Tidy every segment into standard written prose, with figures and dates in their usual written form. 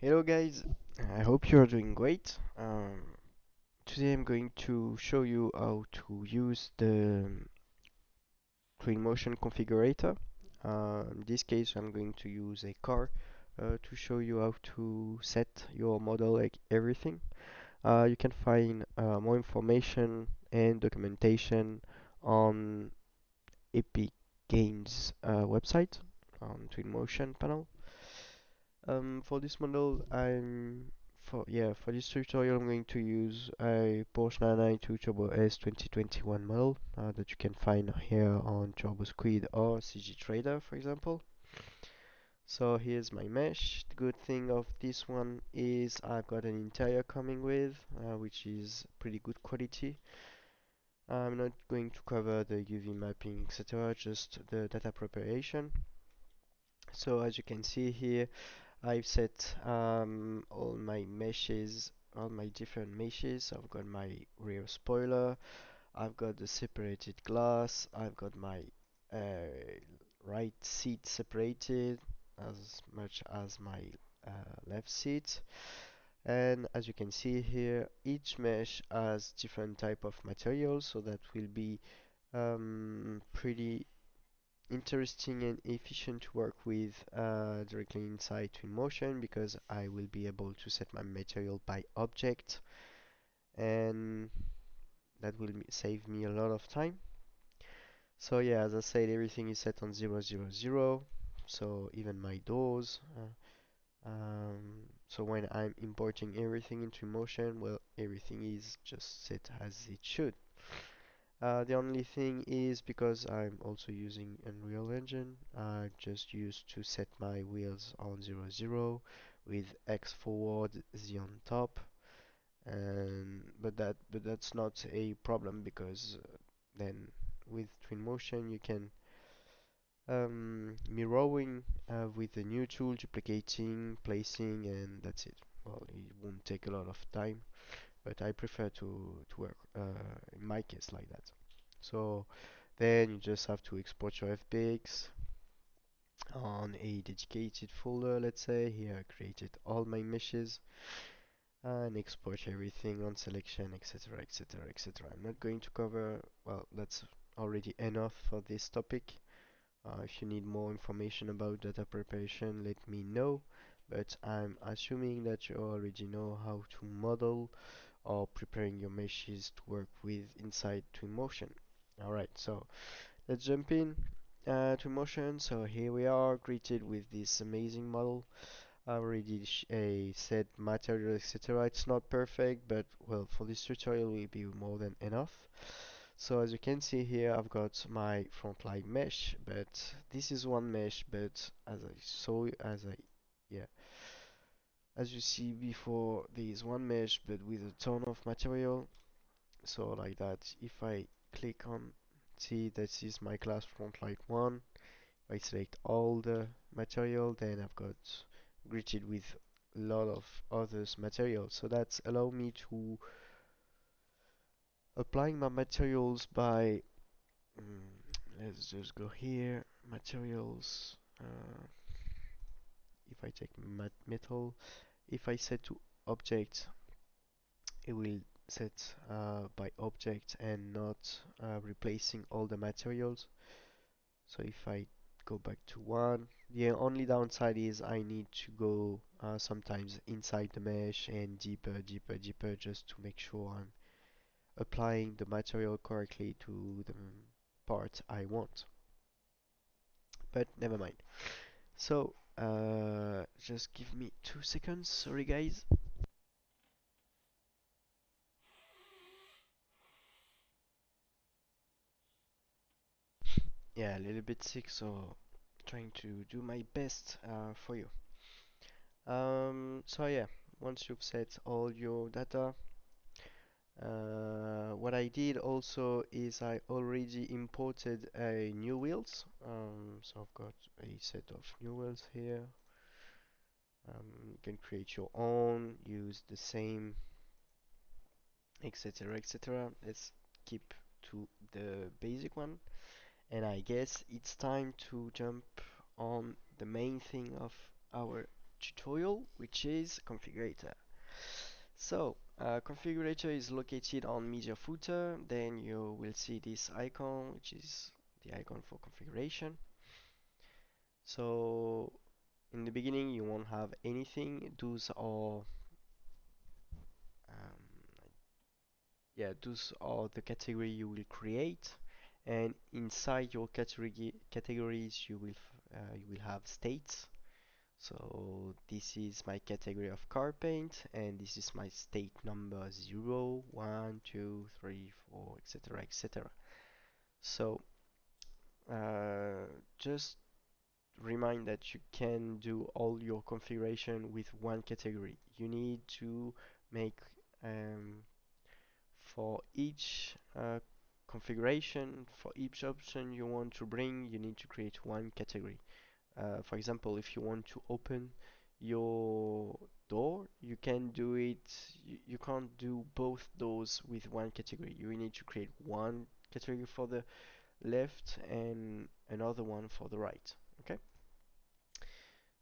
Hello guys, I hope you're doing great. Today I'm going to show you how to use the Twinmotion configurator. In this case I'm going to use a car to show you how to set your model, like everything. You can find more information and documentation on Epic Games website on Twinmotion panel. For this model, for this tutorial, I'm going to use a Porsche 992 Turbo S 2021 model that you can find here on Turbo Squid or CG Trader, for example. So here's my mesh. The good thing of this one is I've got an interior coming with, which is pretty good quality. I'm not going to cover the UV mapping, etc., just the data preparation. So as you can see here, I've set all my meshes, all my different meshes. I've got my rear spoiler, I've got the separated glass, I've got my right seat separated as much as my left seat. And as you can see here, each mesh has different type of materials, so that will be pretty interesting and efficient to work with directly inside Twinmotion, because I will be able to set my material by object, and that will save me a lot of time. So yeah, as I said, everything is set on 000, so even my doors. So when I'm importing everything into Motion, well, everything is just set as it should. The only thing is, because I'm also using Unreal Engine, I just used to set my wheels on 0, with X forward, Z on top, and but that's not a problem, because then with Twinmotion you can mirroring with the new tool, duplicating, placing, and that's it. Well, it won't take a lot of time, but I prefer to work in my case like that. So then you just have to export your FBX on a dedicated folder. Let's say here I created all my meshes, and export everything on selection, etc., etc., etc. I'm not going to cover, well, that's already enough for this topic. If you need more information about data preparation, let me know, but I'm assuming that you already know how to model or preparing your meshes to work with inside Twinmotion. Alright, so let's jump in to Motion. So here we are, greeted with this amazing model. I already said material, etc. It's not perfect, but well, for this tutorial will be more than enough. So as you can see here, I've got my front line mesh, but this is one mesh, but yeah, as you see before, there is one mesh, but with a ton of material. So like that, if I click on, see, this is my class frontlight 1. If I select all the material, then I've got greeted with a lot of others material. So that's allow me to applying my materials by, mm, let's just go here, materials. If I take metal, if I set to object, it will set by object and not replacing all the materials. So if I go back to 1, the only downside is I need to go sometimes inside the mesh and deeper, deeper, deeper, just to make sure I'm applying the material correctly to the part I want. But never mind. So just give me 2 seconds, sorry guys. Yeah, a little bit sick, so trying to do my best for you. So yeah, once you've set all your data, what I did also is I already imported a new wheels. So I've got a set of new wheels here. You can create your own, use the same, etc., etc. Let's keep to the basic one. And I guess it's time to jump on the main thing of our tutorial, which is Configurator. So, Configurator is located on media footer. Then you will see this icon, which is the icon for configuration. So, in the beginning, you won't have anything. Um, those are the category you will create, and inside your categories, you will have states. So this is my category of car paint, and this is my state number 0, 1, 2, 3, 4, etc., etc. So just remind that you can do all your configuration with one category. You need to make for each configuration, for each option you want to bring, you need to create one category. For example, if you want to open your door, you can do it, you can't do both doors with one category. You need to create one category for the left and another one for the right. Okay?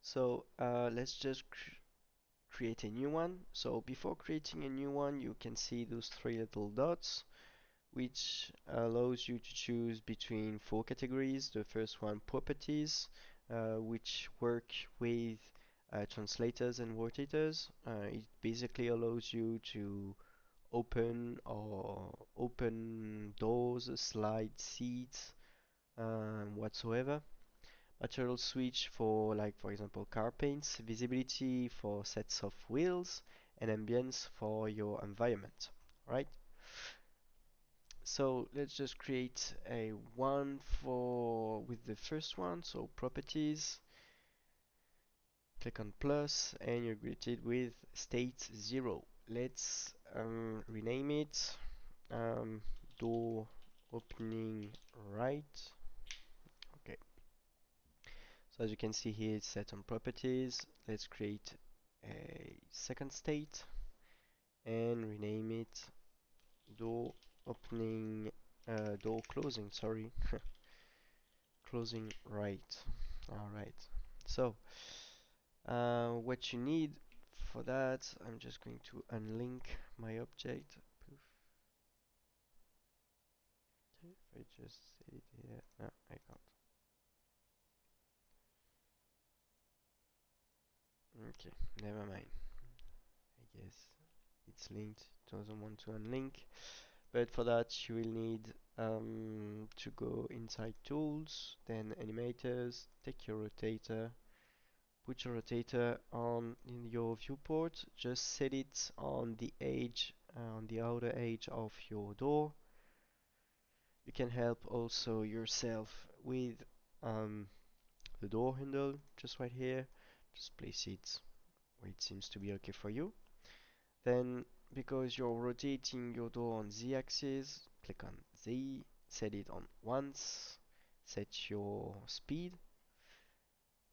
So let's just create a new one. So before creating a new one, you can see those three little dots, which allows you to choose between four categories. The first one, properties, which work with translators and rotators. It basically allows you to open doors, slide seats, whatsoever. Material switch for, like, for example, car paints, visibility for sets of wheels, and ambience for your environment. Right? So let's just create a one for with the first one. So properties, click on plus, and you're greeted with state 0. Let's rename it door opening right. Okay. So as you can see here, it's set on properties. Let's create a second state and rename it door opening, door closing, sorry. Closing right. All right. So what you need for that, I'm just going to unlink my object. Poof. Okay, if I just set it here, no, I can't. Okay, never mind. I guess it's linked. It doesn't want to unlink. But for that, you will need to go inside tools, then animators, take your rotator, put your rotator on in your viewport, just set it on the edge, on the outer edge of your door. You can help also yourself with the door handle, just right here. Just place it where it seems to be okay for you. Then, because you're rotating your door on Z axis, click on Z, set it on once, set your speed,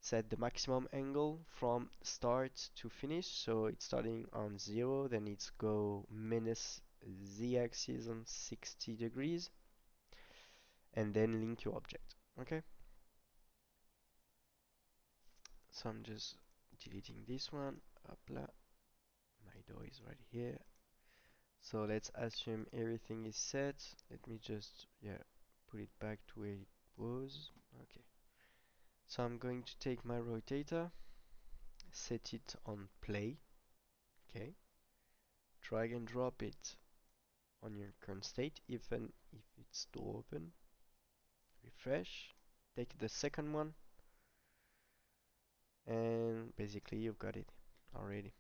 set the maximum angle from start to finish. So it's starting on 0, then it's go minus Z axis on 60 degrees, and then link your object. Okay? So I'm just deleting this one. Hopla. My door is right here. So let's assume everything is set. Let me just, put it back to where it was. Okay. So I'm going to take my rotator, set it on play. Okay. Drag and drop it on your current state, even if it's still open. Refresh. Take the second one, and basically you've got it already.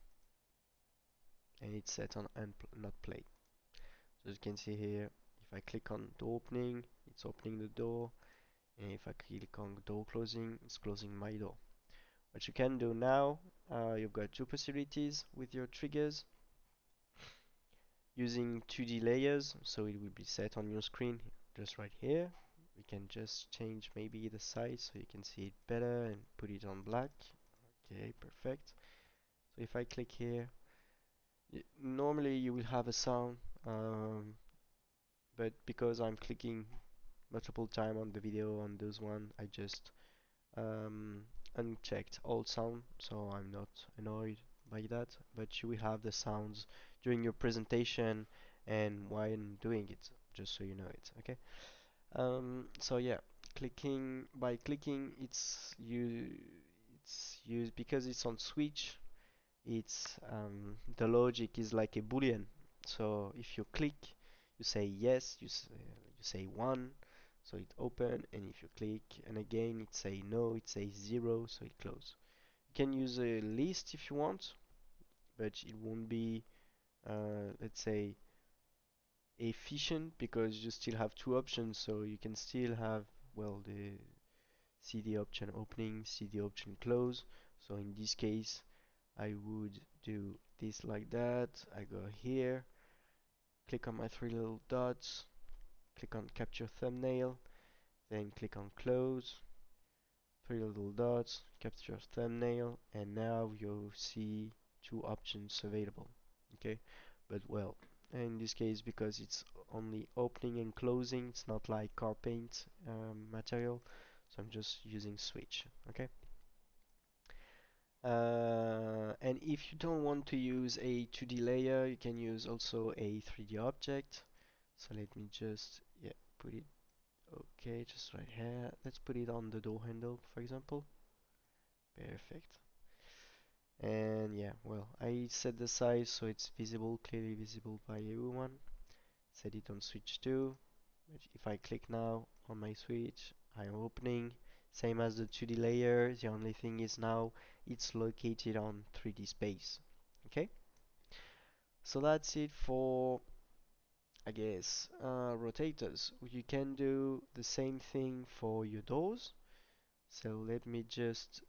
And it's set on not play. So as you can see here, if I click on door opening, it's opening the door. And if I click on door closing, it's closing my door. What you can do now, you've got two possibilities with your triggers. Using 2D layers, so it will be set on your screen just right here. We can just change maybe the size so you can see it better and put it on black. Okay, perfect. So if I click here, normally you will have a sound, but because I'm clicking multiple time on the video on this one, I just unchecked all sound, so I'm not annoyed by that, but you will have the sounds during your presentation and while doing it, just so you know it, okay? So yeah, by clicking it's used because it's on switch. It's the logic is like a boolean. So if you click, you say yes, you say one, so it open, and if you click and again it say no, it says zero, so it close. You can use a list if you want, but it won't be let's say efficient because you still have two options, so you can still have, well, the CD option opening, CD option close. So in this case I would do this like that. I go here, click on my three little dots, click on capture thumbnail, then click on close, three little dots, capture thumbnail, and now you'll see two options available. Okay, but well, in this case, because it's only opening and closing, it's not like car paint material, so I'm just using switch. Okay. And if you don't want to use a 2D layer, you can use also a 3D object. So let me just, yeah, put it, okay, just right here. Let's put it on the door handle, for example. Perfect. And yeah, well, I set the size so it's visible, clearly visible by everyone. Set it on switch 2. But if I click now on my switch, I'm opening. Same as the 2D layer, the only thing is now it's located on 3D space. Okay? So that's it for, I guess, rotators. You can do the same thing for your doors. So let me just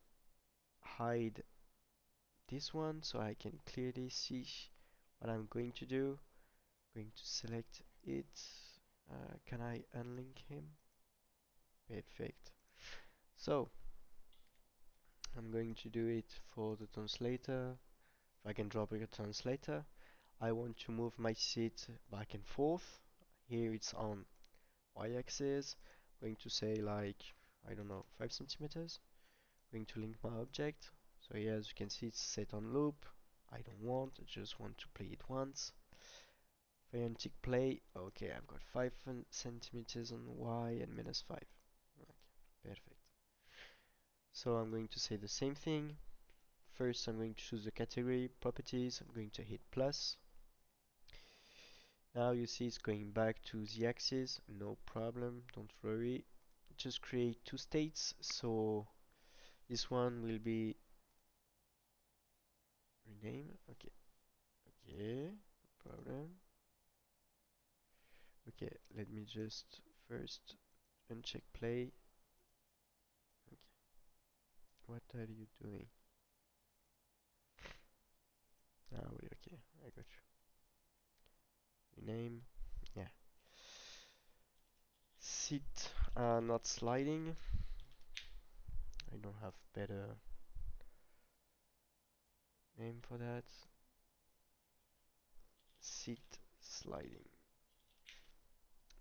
hide this one so I can clearly see what I'm going to do. Going to select it. Can I unlink him? Perfect. So I'm going to do it for the translator. If I can drop a translator, I want to move my seat back and forth. Here it's on y-axis. Going to say like, I don't know, 5 centimeters. Going to link my object. So here as you can see it's set on loop. I don't want, I just want to play it once. If I untick play, okay, I've got 5 centimeters on y and -5. Okay, perfect. So I'm going to say the same thing. First, I'm going to choose the category, properties. I'm going to hit plus. Now you see it's going back to the axis. No problem, don't worry. Just create two states. So this one will be rename. Okay, okay, no problem. Okay, let me just first uncheck play. Okay, what are you doing? Ah, wait, okay, I got you. Rename, yeah. Seat, not sliding. I don't have better name for that. Seat sliding.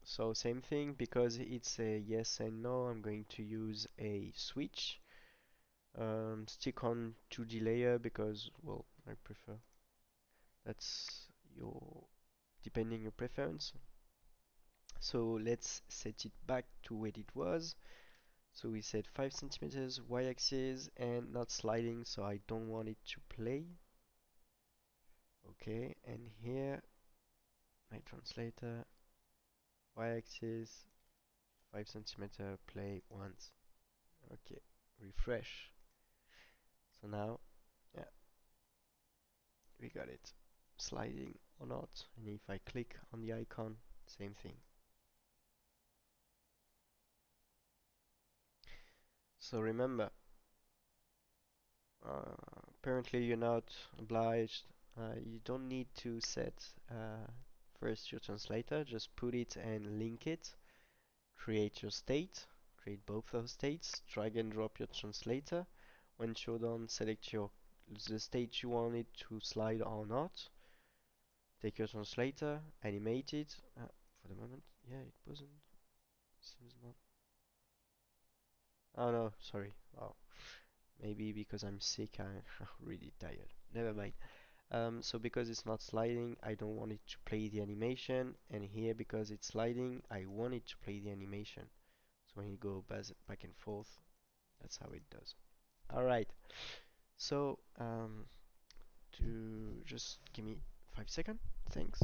So same thing, because it's a yes and no, I'm going to use a switch. Stick on 2D layer because, well, I prefer. That's your, depending your preference. So let's set it back to where it was. So we said 5 centimeters y-axis and not sliding, so I don't want it to play. Okay, and here my translator y-axis 5 centimeter play once. Okay, refresh. So now, yeah, we got it. Sliding or not, and if I click on the icon, same thing. So remember, apparently you're not obliged, you don't need to set first your translator, just put it and link it, create your state, create both those states, drag and drop your translator. Once you're done, select the state you want it to slide or not. Take your translator, animate it. For the moment, yeah, it wasn't. Seems not. Oh no, sorry. Oh, Maybe because I'm sick, I'm really tired. Never mind. So because it's not sliding, I don't want it to play the animation, and here because it's sliding, I want it to play the animation. So when you go back and forth, that's how it does. All right. So to just give me 5 seconds. Thanks.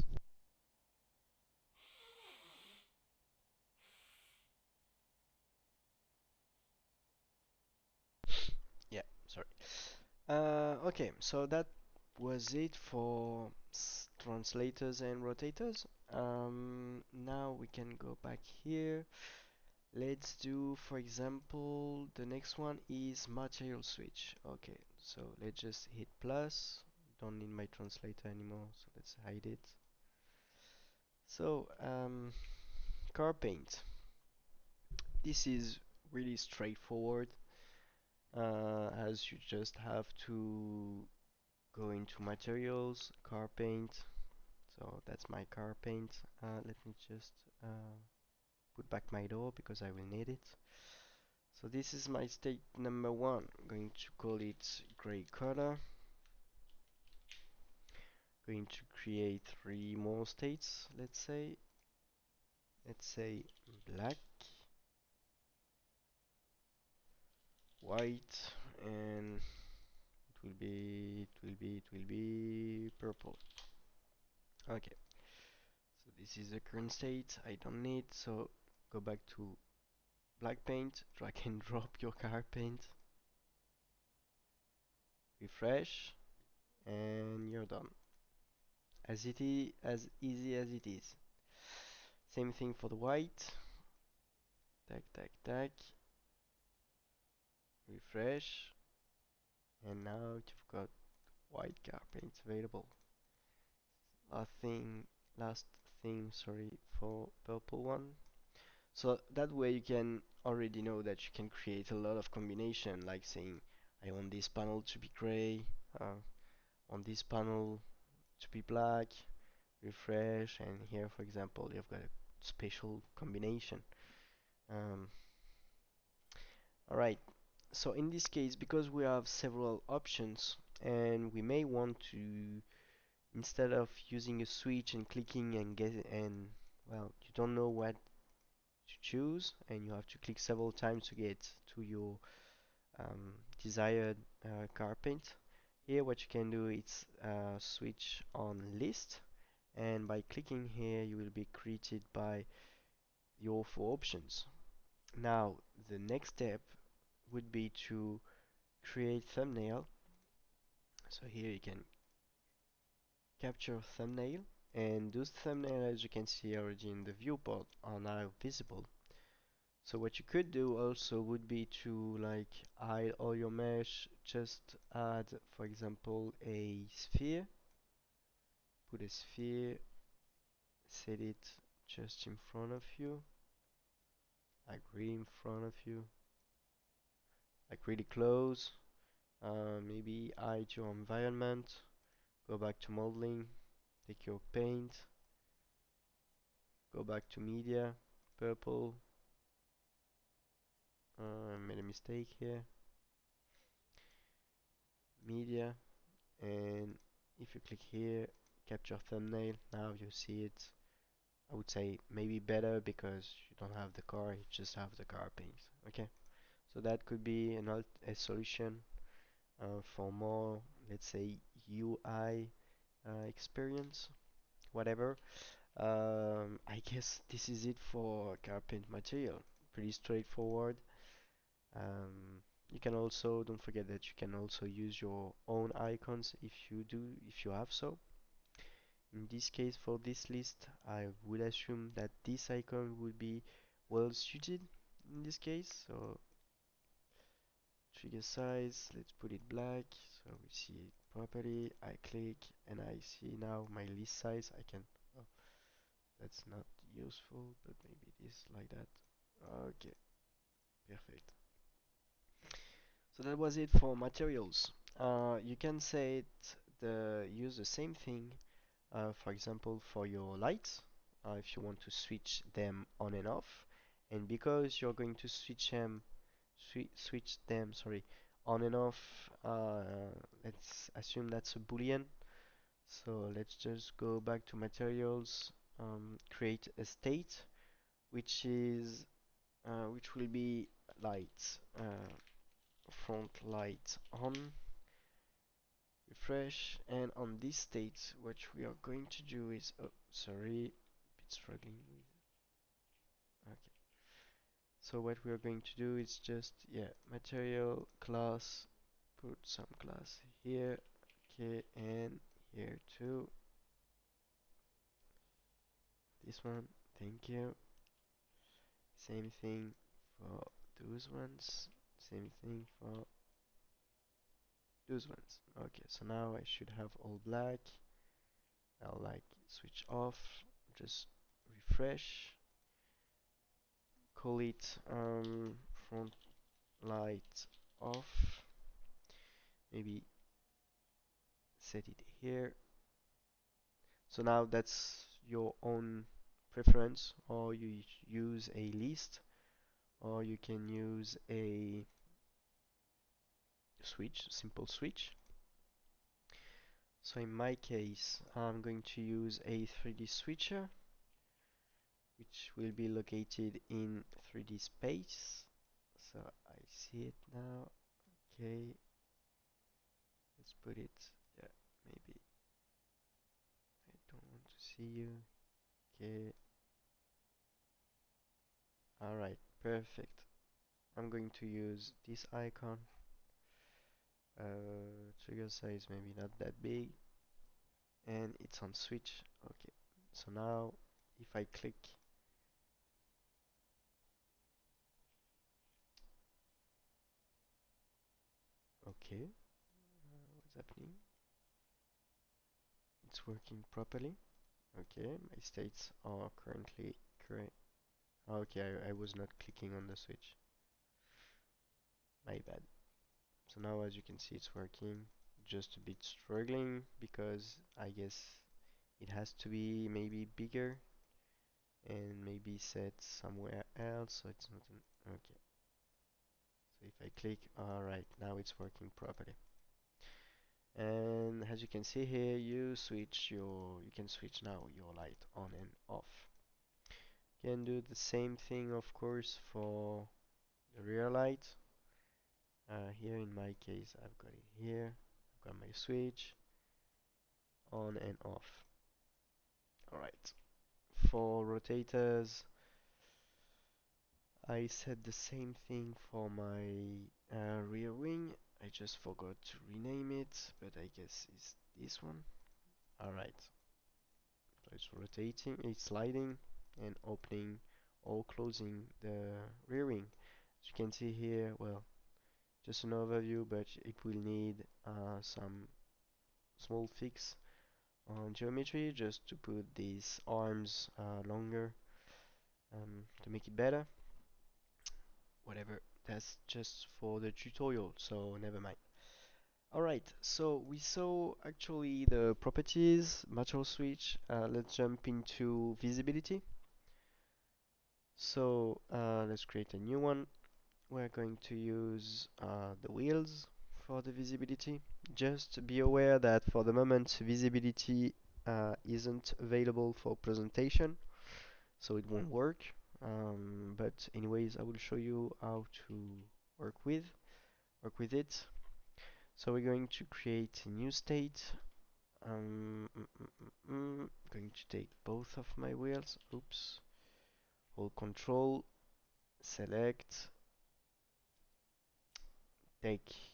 Yeah, sorry. Okay, so that was it for translators and rotators. Now we can go back here. Let's do, for example, the next one is material switch. Okay, so let's just hit plus. Don't need my translator anymore, so let's hide it. So, car paint. This is really straightforward, as you just have to go into materials, car paint. So that's my car paint. Let me just put back my door because I will need it. So this is my state number one. I'm going to call it gray color. Going to create three more states, let's say. Let's say black, white, and it will be purple. Okay, so this is the current state I don't need, so go back to black paint, drag and drop your car paint, refresh, and you're done. As easy as it is. Same thing for the white. Tac, tac, tac. Refresh. And now you've got white car paint available. Last thing, sorry, for purple one. So that way you can already know that you can create a lot of combination, like saying, I want this panel to be gray, on this panel to be black, refresh, and here, for example, you've got a special combination. Um, Alright, so in this case, because we have several options, and we may want to, instead of using a switch and clicking and well, you don't know what to choose, and you have to click several times to get to your desired car paint. Here, what you can do is switch on list, and by clicking here, you will be greeted by your four options. Now, the next step would be to create thumbnail. So here you can capture thumbnail, and those thumbnails, as you can see already in the viewport, are now visible. So what you could do also would be to like hide all your mesh, just add, for example, a sphere, put a sphere, set it just in front of you, like really in front of you, like really close. Maybe hide your environment, go back to modeling, take your paint, go back to media, purple. I made a mistake here. Media, and if you click here, capture thumbnail, now you see it. I would say maybe better because you don't have the car, you just have the car paint. Okay, so that could be a solution for more, let's say, UI experience, whatever. I guess this is it for car paint material. Pretty straightforward. You can also, don't forget that you can also use your own icons if you have so. In this case, for this list, I would assume that this icon would be well suited in this case. So trigger size, let's put it black so we see it properly. I click and I see now my list size. I can, oh, that's not useful, but maybe it is like that. Okay, perfect. So that was it for materials. You can use the same thing, for example, for your lights, if you want to switch them on and off. And because you're going to switch them, sorry, On and off, let's assume that's a boolean. So let's just go back to materials, create a state which will be light, front light on, refresh, and on this state what we are going to do is, oh sorry, a bit struggling with, okay, so what we are going to do is just, yeah, material class, put some class here, okay, and here too, this one, thank you, same thing for those ones, same thing for those ones. Okay, so now I should have all black. I'll like switch off, just refresh, call it front light off, maybe set it here. So now that's your own preference, or you use a list, or you can use a switch, simple switch. So in my case, I'm going to use a 3D switcher, which will be located in 3D space. So I see it now. Okay, let's put it. Yeah, maybe I don't want to see you. Okay, alright, perfect. I'm going to use this icon. Trigger size maybe not that big, and it's on switch. Okay, so now if I click, okay, what's happening? It's working properly. Okay, my states are currently correct. Okay, I was not clicking on the switch. My bad. So now as you can see it's working. Just a bit struggling because I guess it has to be maybe bigger and maybe set somewhere else so it's not an, okay. So if I click, alright, now it's working properly. And as you can see here, you can switch now your light on and off. You can do the same thing of course for the rear light. Here in my case I've got it here, I've got my switch on and off. Alright, for rotators I said the same thing for my rear wing. I just forgot to rename it, but I guess it's this one. Alright, so it's rotating, it's sliding and opening or closing the rear wing. As you can see here, well, just an overview, but it will need some small fix on geometry just to put these arms longer, to make it better. Whatever, that's just for the tutorial, so never mind. Alright, so we saw actually the properties, material switch. Let's jump into visibility. So let's create a new one. We're going to use the wheels for the visibility. Just be aware that for the moment visibility isn't available for presentation, so it won't work. But anyways, I will show you how to work with it. So we're going to create a new state. Going to take both of my wheels. Oops. Hold Control, select, take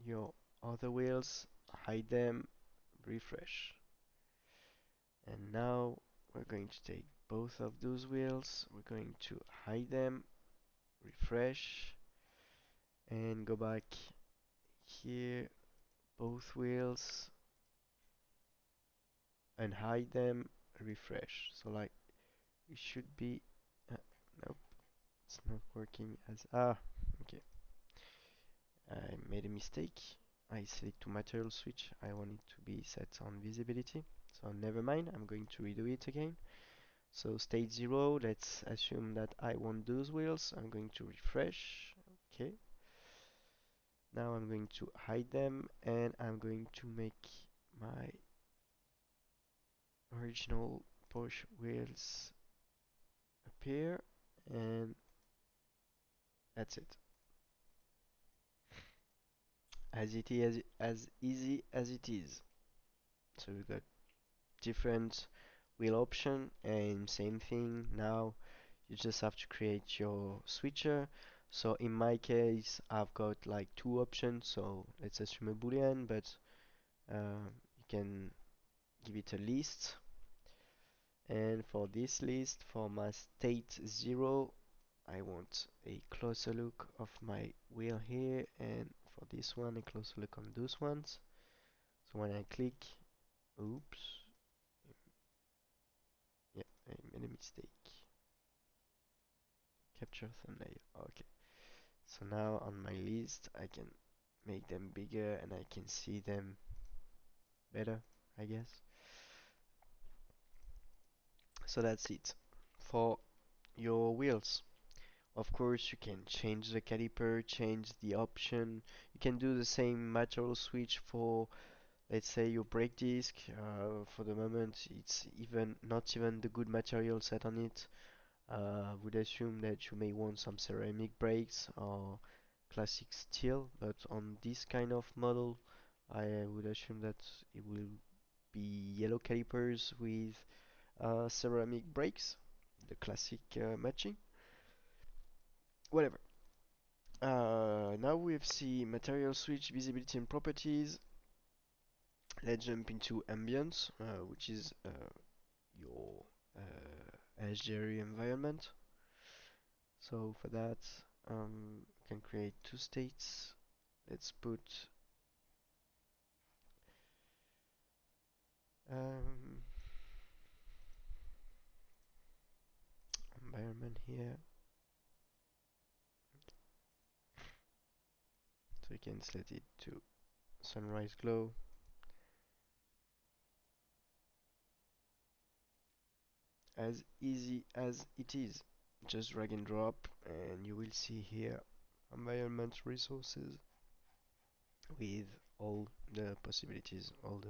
your other wheels, hide them, refresh. And now we're going to take both of those wheels, we're going to hide them, refresh, and go back here, both wheels, and hide them, refresh. So like it should be, nope, it's not working as, okay. I made a mistake. I select to material switch. I want it to be set on visibility. So never mind, I'm going to redo it again. So state 0, let's assume that I want those wheels. I'm going to refresh. Okay. Now I'm going to hide them and I'm going to make my original push wheels appear, and that's it. As easy as it is. So we got different wheel option and same thing. Now you just have to create your switcher. So in my case, I've got like two options. So let's assume a boolean, but you can give it a list. And for this list, for my state 0, I want a closer look of my wheel here, and for this one, a closer look on those ones. So when I click, oops, yeah, I made a mistake. Capture thumbnail. Okay. So now on my list, I can make them bigger and I can see them better, I guess. So that's it for your wheels. Of course, you can change the caliper, change the option. You can do the same material switch for, let's say, your brake disc. For the moment, it's even not even the good material set on it. Would assume that you may want some ceramic brakes or classic steel, but on this kind of model, I would assume that it will be yellow calipers with ceramic brakes, the classic matching. Whatever. Now we've seen material switch, visibility and properties. Let's jump into Ambience, which is your HDRI environment. So for that, you can create two states. Let's put um, environment here, so you can set it to sunrise glow. As easy as it is. Just drag and drop, and you will see here environment resources with all the possibilities, all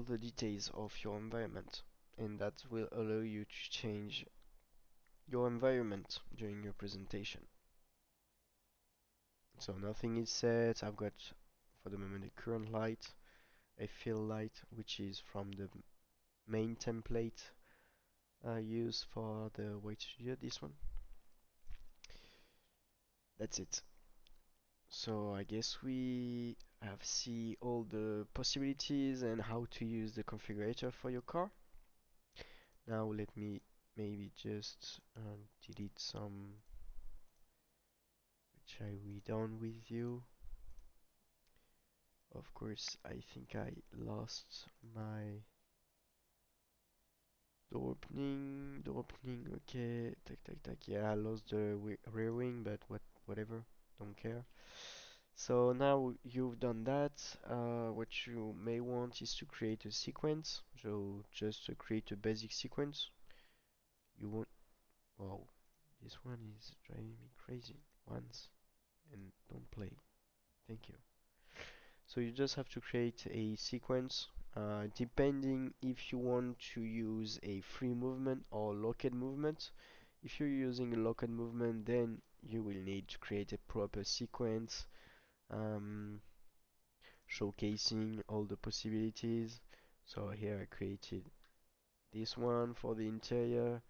the details of your environment, and that will allow you to change your environment during your presentation. So nothing is set. I've got for the moment a current light, a fill light, which is from the main template used for the White Studio, this one. That's it. So I guess we have seen all the possibilities and how to use the configurator for your car. Now let me maybe just delete some which I we done with you. Of course, I think I lost my door opening. Okay, tac. Yeah, I lost the rear wing, but whatever, don't care. So now you've done that, what you may want is to create a sequence. So just to create a basic sequence. You want, wow, this one is driving me crazy. Once and don't play. Thank you. So you just have to create a sequence, depending if you want to use a free movement or locked movement. If you're using a locked movement, then you will need to create a proper sequence. Um, Showcasing all the possibilities. So here I created this one for the interior,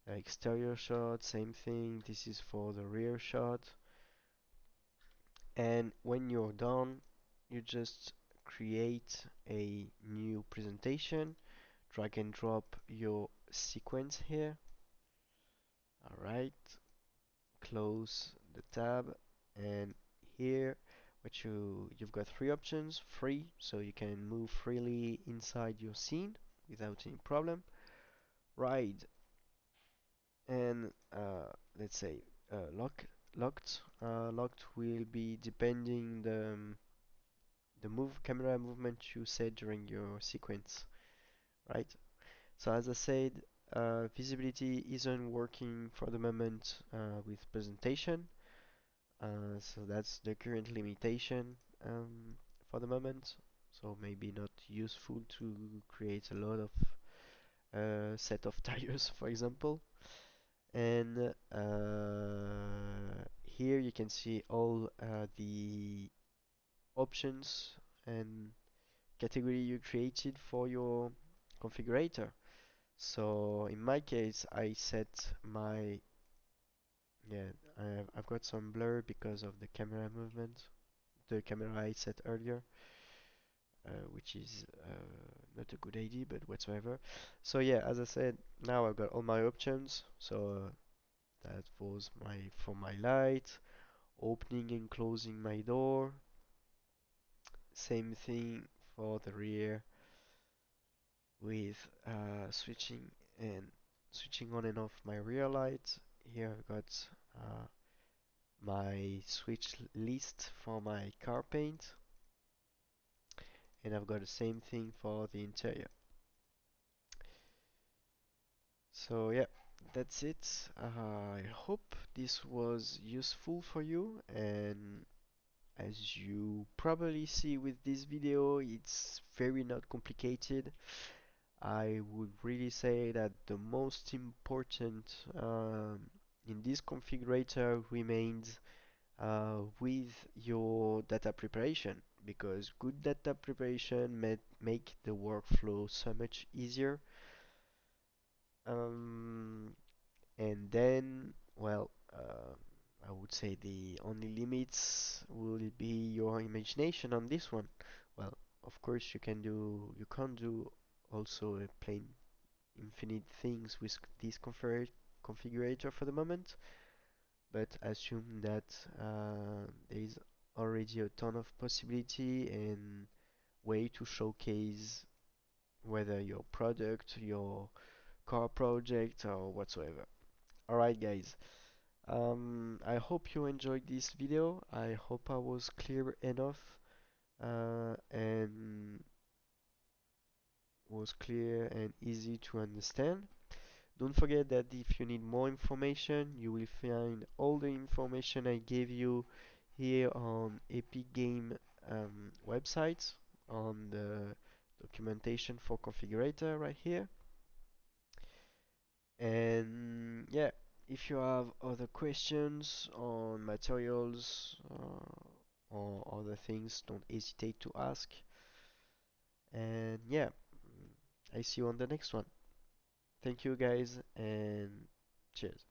exterior shot, same thing. This is for the rear shot. And when you're done, you just create a new presentation, drag and drop your sequence here. Alright, close the tab, and here what you've got three options: free, so you can move freely inside your scene without any problem; ride, and let's say locked. Locked will be depending the camera movement you set during your sequence, right? So as I said, visibility isn't working for the moment with presentation. So that's the current limitation for the moment. So maybe not useful to create a lot of set of tires, for example. And here you can see all the options and category you created for your configurator. So in my case, I set my yeah, I've got some blur because of the camera movement, the camera I set earlier, which is not a good idea, but whatsoever. So yeah, as I said, now I've got all my options. So that was my for my light, opening and closing my door. Same thing for the rear with switching on and off my rear light. Here I've got uh, my switch list for my car paint, and I've got the same thing for the interior. So yeah, that's it. I hope this was useful for you, and as you probably see with this video, it's very not complicated. I would really say that the most important in this configurator remains with your data preparation, because good data preparation make the workflow so much easier. Um, and then, well, I would say the only limits will be your imagination on this one. Well, of course you can't do also a plain infinite things with this configurator for the moment, but assume that there is already a ton of possibility and way to showcase whether your product, your car project or whatsoever. Alright guys, I hope you enjoyed this video. I hope I was clear enough and was clear and easy to understand. Don't forget that if you need more information, you will find all the information I gave you here on Epic Game website on the documentation for configurator right here. And yeah, if you have other questions on materials or other things, don't hesitate to ask. And yeah, I see you on the next one. Thank you guys and cheers.